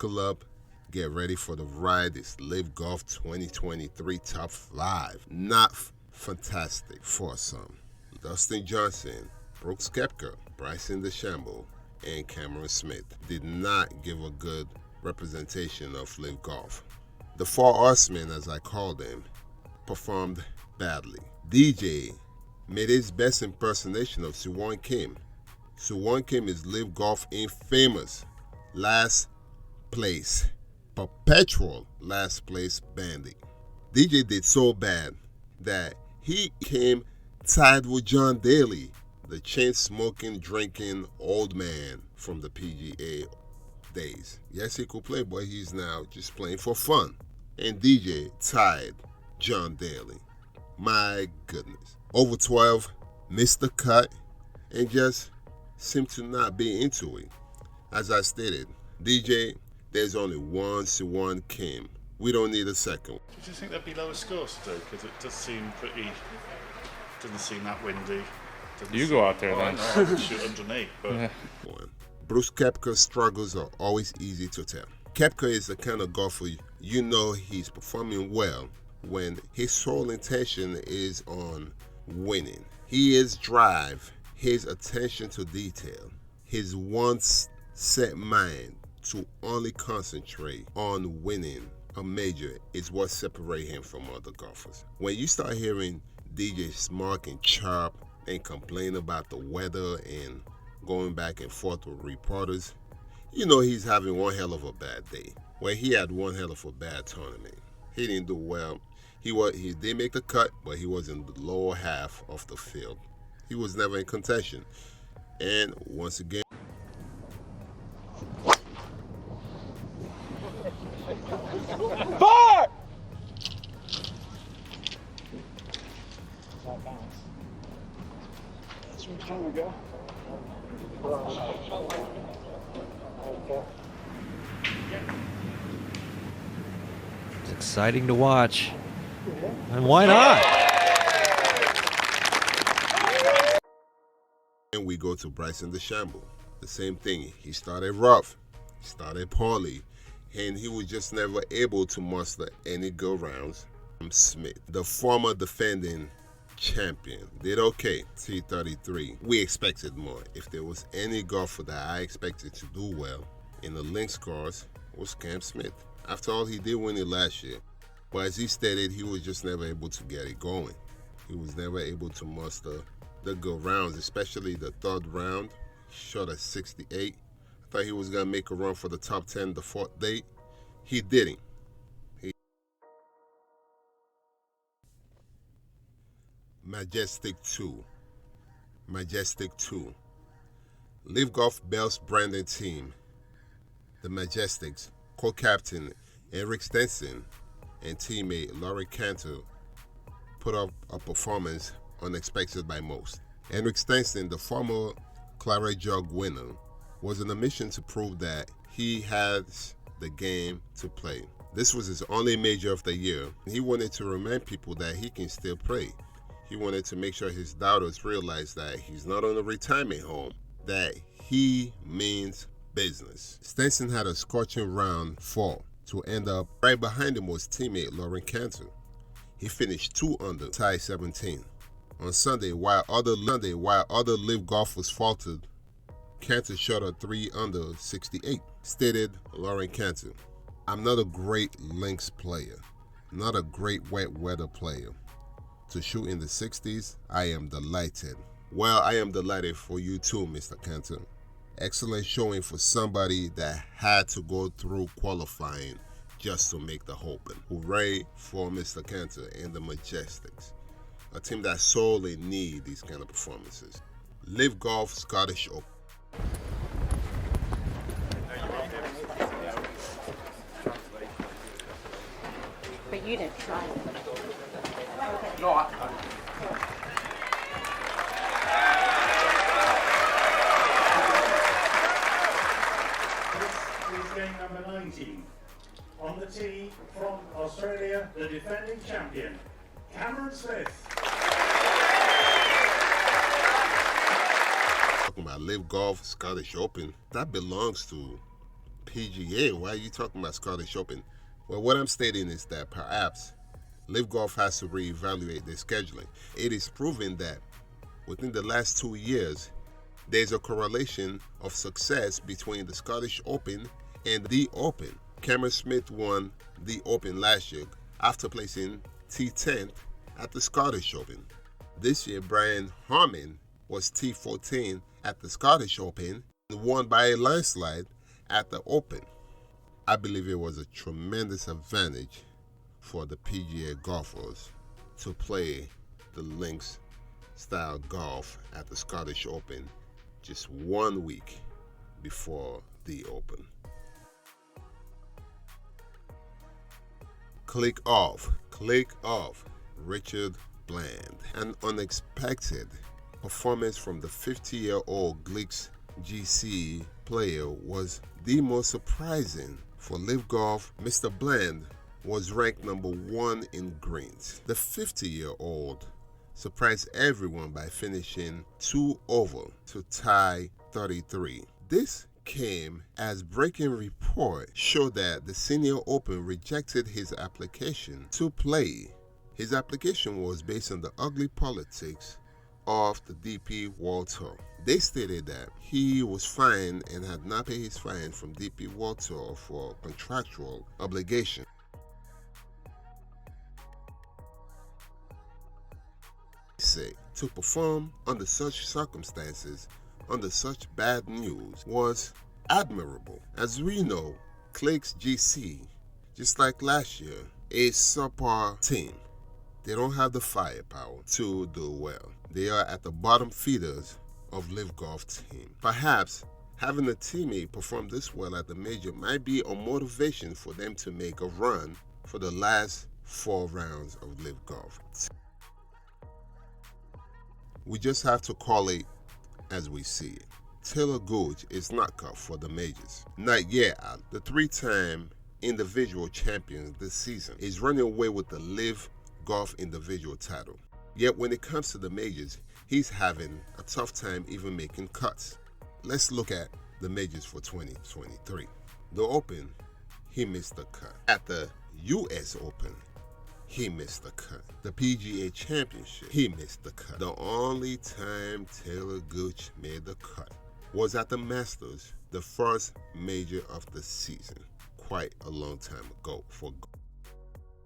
Buckle up, get ready for the ride. It's LIV Golf 2023 Top 5. Not fantastic for some. Dustin Johnson, Brooks Koepka, Bryson Dechambeau, and Cameron Smith did not give a good representation of LIV Golf. The Four Horsemen, as I call them, performed badly. DJ made his best impersonation of Siwon Kim. Siwon Kim is LIV Golf infamous last place, perpetual last place bandit. DJ did so bad that he came tied with John Daly, the chain-smoking, drinking old man from the PGA days. Yes, he could play, but he's now just playing for fun. And DJ tied John Daly. My goodness. Over 12, missed the cut, and just seemed to not be into it. As I stated, DJ, there's only one Siwon Kim. We don't need a second. Do you think there'd be lower scores to do? Because it does seem doesn't seem that windy. You go out there then. I can shoot underneath, but... Yeah. Bruce Koepka's struggles are always easy to tell. Koepka is the kind of golfer you know he's performing well when his sole intention is on winning. His drive, his attention to detail, his once set mind to only concentrate on winning a major is what separates him from other golfers. When you start hearing DJ smirk and chirp and complain about the weather and going back and forth with reporters, you know he's having one hell of a bad day. Well, he had one hell of a bad tournament. He didn't do well. He did make the cut, but he was in the lower half of the field. He was never in contention. And once again, Fire! That's where trying to go. It's exciting to watch. And why not? and we go to Bryson Dechambeau. The same thing. He started rough. He started poorly. And he was just never able to muster any good rounds. Smith, the former defending champion, did okay. T33. We expected more. If there was any golfer that I expected to do well in the link scores, was Cam Smith. After all, he did win it last year. But as he stated, he was just never able to get it going. He was never able to muster the good rounds, especially the third round. Shot at 68. I thought he was going to make a run for the top 10 the fourth day. He didn't. Majestic 2. LIV Golf Bell's branding team, the Majestics, co-captain Henrick Stenson and teammate Laurie Cantor put up a performance unexpected by most. Henrick Stenson, the former Claret Jug winner, was on a mission to prove that he has the game to play. This was his only major of the year. He wanted to remind people that he can still play. He wanted to make sure his doubters realized that he's not on a retirement home, that he means business. Stenson had a scorching round 4 to end up right behind him was teammate Laurie Cantor. He finished 2 under, tied 17. On Sunday, while other LIV golfers faltered, Cantor shot a 3 under 68. Stated Laurie Cantor, "I'm not a great links player, not a great wet weather player. To shoot in the 60s, I am delighted." Well, I am delighted for you too, Mr. Cantor. Excellent showing for somebody that had to go through qualifying just to make the Open. Hooray for Mr. Cantor and the Majestics, a team that sorely need these kind of performances. LIV Golf Scottish Open. But you didn't try it. No, This is game number 19. On the tee from Australia, the defending champion, Cameron Smith. Talking about LIV Golf Scottish Open, that belongs to PGA. Why are you talking about Scottish Open? Well, what I'm stating is that perhaps LIV Golf has to reevaluate their scheduling. It is proven that within the last 2 years, there's a correlation of success between the Scottish Open and the Open. Cameron Smith won the Open last year after placing T10th at the Scottish Open. This year, Brian Harman was T14 at the Scottish Open and won by a landslide at the Open. I believe it was a tremendous advantage for the PGA golfers to play the links style golf at the Scottish Open just 1 week before the Open. Click off. Richard Bland. An unexpected performance from the 50-year-old Glicks GC player was the most surprising for LIV Golf. Mr. Bland was ranked number 1 in greens. The 50-year-old surprised everyone by finishing 2 over to tie 33. This came as breaking report showed that the Senior Open rejected his application to play. His application was based on the ugly politics of the DP World Tour. They stated that he was fined and had not paid his fine from DP World Tour for contractual obligation. To perform under such circumstances, under such bad news, was admirable. As we know, Glicks GC, just like last year, a subpar team. They don't have the firepower to do well. They are at the bottom feeders of LIV Golf team. Perhaps having a teammate perform this well at the major might be a motivation for them to make a run for the last 4 rounds of LIV Golf. We just have to call it as we see it. Taylor Gooch is not cut for the majors. Not yet. The 3-time individual champion this season is running away with the LIV Golf individual title. Yet when it comes to the majors, he's having a tough time even making cuts. Let's look at the majors for 2023. The Open, he missed the cut. At the US Open, he missed the cut. The PGA Championship, he missed the cut. The only time Taylor Gooch made the cut was at the Masters, the first major of the season, quite a long time ago for golf.